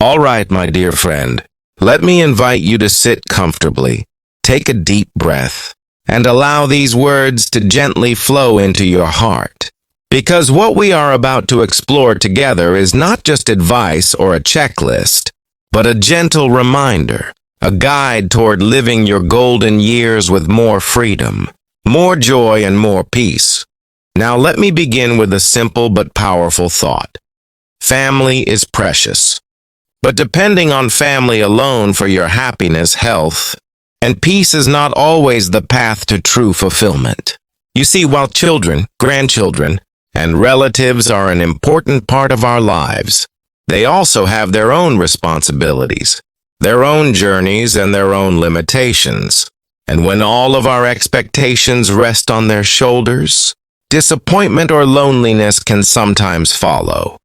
All right, my dear friend, let me invite you to sit comfortably, take a deep breath, and allow these words to gently flow into your heart. Because what we are about to explore together is not just advice or a checklist, but a gentle reminder, a guide toward living your golden years with more freedom, more joy, and more peace. Now let me begin with a simple but powerful thought. Family is precious. But depending on family alone for your happiness, health, and peace is not always the path to true fulfillment. You see, while children, grandchildren, and relatives are an important part of our lives, they also have their own responsibilities, their own journeys, and their own limitations. And when all of our expectations rest on their shoulders, disappointment or loneliness can sometimes follow.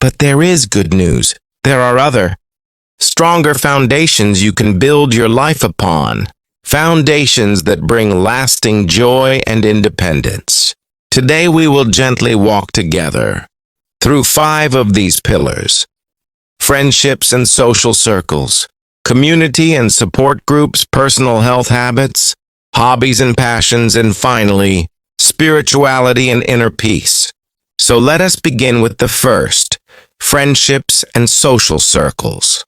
But there is good news. There are other, stronger foundations you can build your life upon, foundations that bring lasting joy and independence. Today we will gently walk together through 5 of these pillars: friendships and social circles, community and support groups, personal health habits, hobbies and passions, and finally, spirituality and inner peace. So let us begin with the first, friendships and social circles.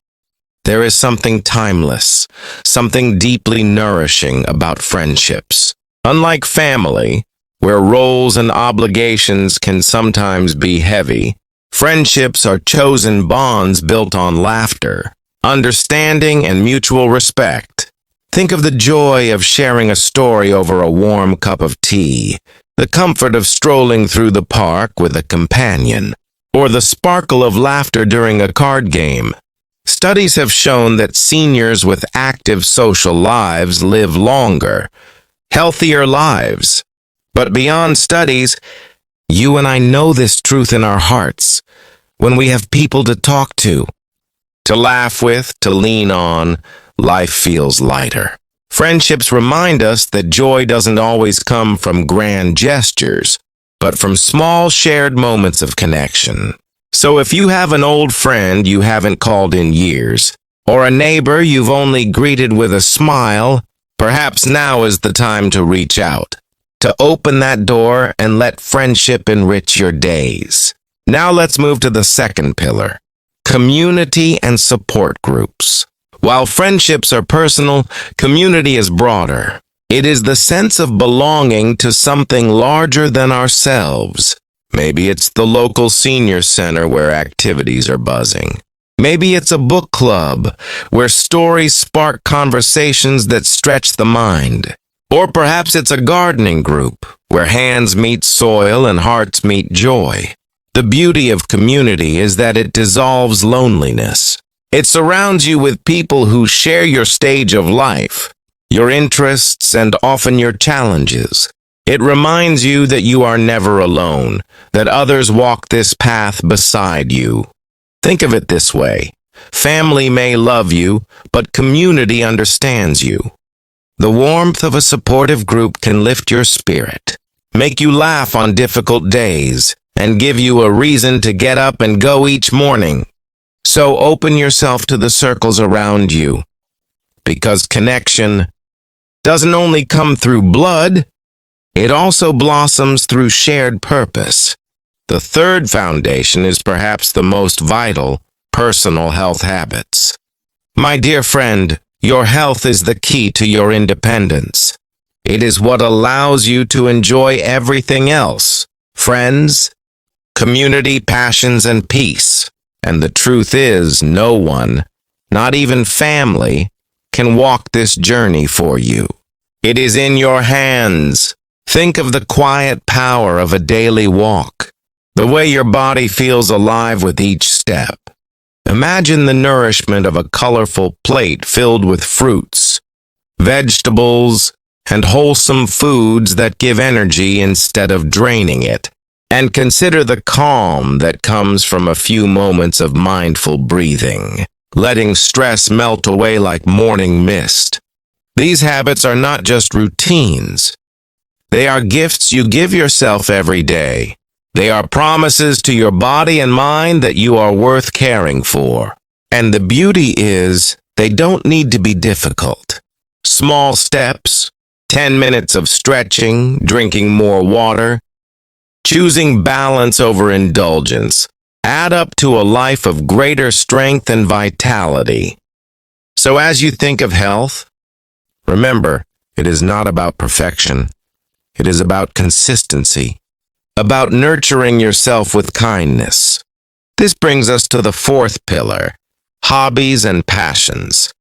There is something timeless, something deeply nourishing about friendships. Unlike family, where roles and obligations can sometimes be heavy, friendships are chosen bonds built on laughter, understanding, and mutual respect. Think of the joy of sharing a story over a warm cup of tea, the comfort of strolling through the park with a companion, or the sparkle of laughter during a card game. Studies have shown that seniors with active social lives live longer, healthier lives. But beyond studies, you and I know this truth in our hearts. When we have people to talk to laugh with, to lean on, life feels lighter. Friendships remind us that joy doesn't always come from grand gestures, but from small shared moments of connection. So if you have an old friend you haven't called in years, or a neighbor you've only greeted with a smile, perhaps now is the time to reach out, to open that door and let friendship enrich your days. Now let's move to the second pillar, community and support groups. While friendships are personal, community is broader. It is the sense of belonging to something larger than ourselves. Maybe it's the local senior center where activities are buzzing. Maybe it's a book club where stories spark conversations that stretch the mind. Or perhaps it's a gardening group where hands meet soil and hearts meet joy. The beauty of community is that it dissolves loneliness. It surrounds you with people who share your stage of life, your interests, and often your challenges. It reminds you that you are never alone, that others walk this path beside you. Think of it this way. Family may love you, but community understands you. The warmth of a supportive group can lift your spirit, make you laugh on difficult days, and give you a reason to get up and go each morning. So open yourself to the circles around you, because connection doesn't only come through blood, it also blossoms through shared purpose. The third foundation is perhaps the most vital, personal health habits. My dear friend, your health is the key to your independence. It is what allows you to enjoy everything else: friends, community, passions, and peace. And the truth is, no one, not even family, can walk this journey for you. It is in your hands. Think of the quiet power of a daily walk, the way your body feels alive with each step. Imagine the nourishment of a colorful plate filled with fruits, vegetables, and wholesome foods that give energy instead of draining it. And consider the calm that comes from a few moments of mindful breathing, letting stress melt away like morning mist. These habits are not just routines. They are gifts you give yourself every day. They are promises to your body and mind that you are worth caring for. And the beauty is, they don't need to be difficult. Small steps, 10 minutes of stretching, drinking more water, choosing balance over indulgence, add up to a life of greater strength and vitality. So as you think of health, remember, it is not about perfection. It is about consistency, about nurturing yourself with kindness. This brings us to the fourth pillar, hobbies and passions.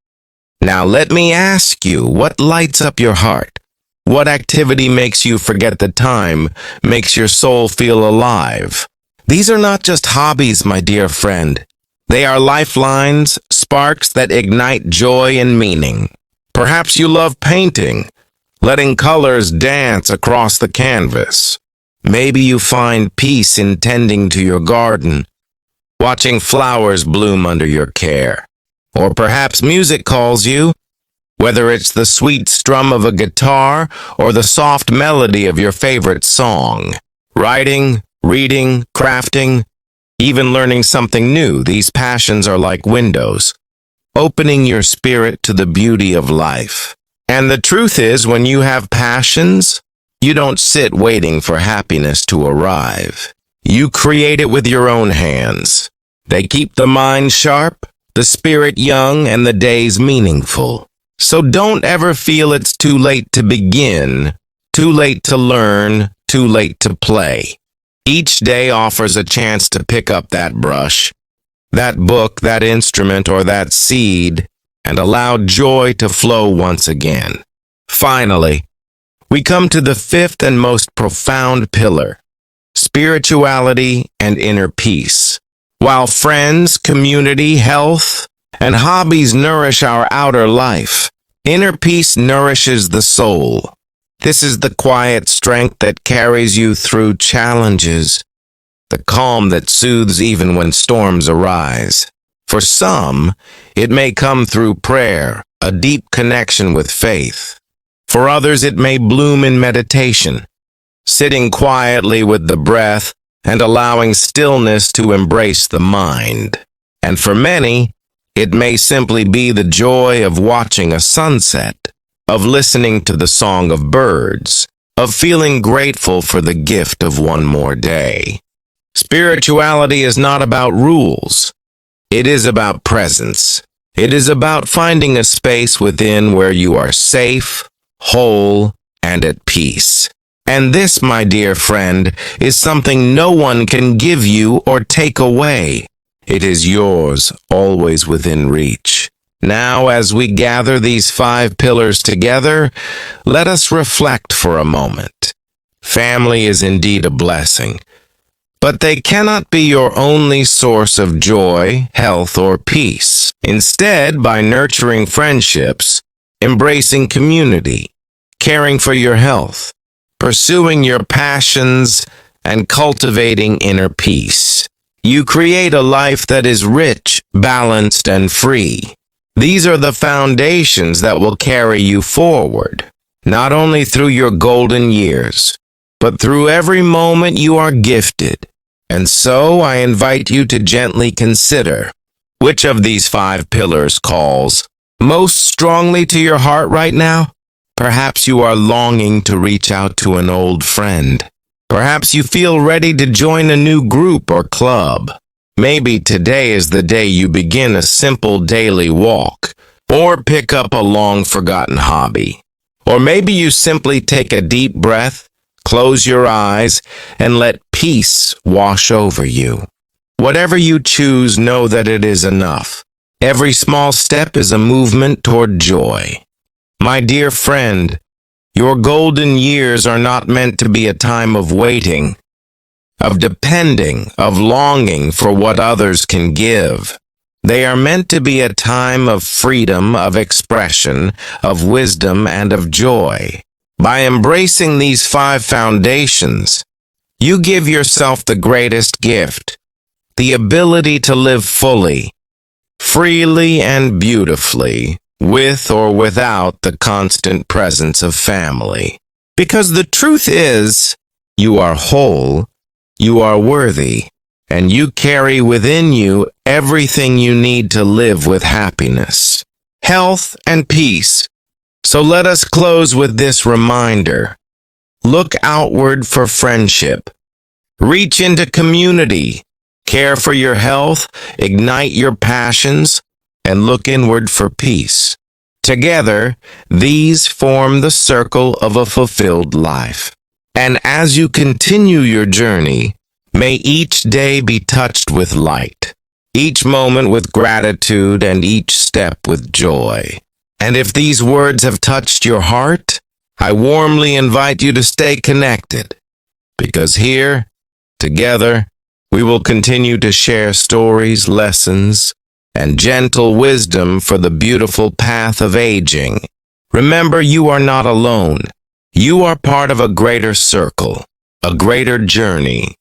Now let me ask you, what lights up your heart? What activity makes you forget the time, makes your soul feel alive? These are not just hobbies, my dear friend. They are lifelines, sparks that ignite joy and meaning. Perhaps you love painting, letting colors dance across the canvas. Maybe you find peace in tending to your garden, watching flowers bloom under your care. Or perhaps music calls you, whether it's the sweet strum of a guitar or the soft melody of your favorite song. Writing, reading, crafting, even learning something new, these passions are like windows, opening your spirit to the beauty of life. And the truth is, when you have passions, you don't sit waiting for happiness to arrive. You create it with your own hands. They keep the mind sharp, the spirit young, and the days meaningful. So don't ever feel it's too late to begin, too late to learn, too late to play. Each day offers a chance to pick up that brush, that book, that instrument, or that seed, and allow joy to flow once again. Finally, we come to the fifth and most profound pillar, spirituality and inner peace. While friends, community, health, and hobbies nourish our outer life, inner peace nourishes the soul. This is the quiet strength that carries you through challenges, the calm that soothes even when storms arise. For some, it may come through prayer, a deep connection with faith. For others, it may bloom in meditation, sitting quietly with the breath and allowing stillness to embrace the mind. And for many, it may simply be the joy of watching a sunset, of listening to the song of birds, of feeling grateful for the gift of one more day. Spirituality is not about rules. It is about presence. It is about finding a space within where you are safe, whole, and at peace. And this, my dear friend, is something no one can give you or take away. It is yours, always within reach. Now, as we gather these 5 pillars together, let us reflect for a moment. Family is indeed a blessing, but they cannot be your only source of joy, health, or peace. Instead, by nurturing friendships, embracing community, caring for your health, pursuing your passions, and cultivating inner peace, you create a life that is rich, balanced, and free. These are the foundations that will carry you forward, not only through your golden years, but through every moment you are gifted. And so I invite you to gently consider, which of these 5 pillars calls most strongly to your heart right now? Perhaps you are longing to reach out to an old friend. Perhaps you feel ready to join a new group or club. Maybe today is the day you begin a simple daily walk, or pick up a long-forgotten hobby. Or maybe you simply take a deep breath, close your eyes, and let peace wash over you. Whatever you choose, know that it is enough. Every small step is a movement toward joy. My dear friend, your golden years are not meant to be a time of waiting, of depending, of longing for what others can give. They are meant to be a time of freedom, of expression, of wisdom, and of joy. By embracing these 5 foundations, you give yourself the greatest gift, the ability to live fully, freely, and beautifully, with or without the constant presence of family. Because the truth is, you are whole, you are worthy, and you carry within you everything you need to live with happiness, health, and peace. So let us close with this reminder. Look outward for friendship. Reach into community. Care for your health, ignite your passions, and look inward for peace. Together, these form the circle of a fulfilled life. And as you continue your journey, may each day be touched with light, each moment with gratitude, and each step with joy. And if these words have touched your heart, I warmly invite you to stay connected, because here, together, we will continue to share stories, lessons, and gentle wisdom for the beautiful path of aging. Remember, you are not alone. You are part of a greater circle, a greater journey,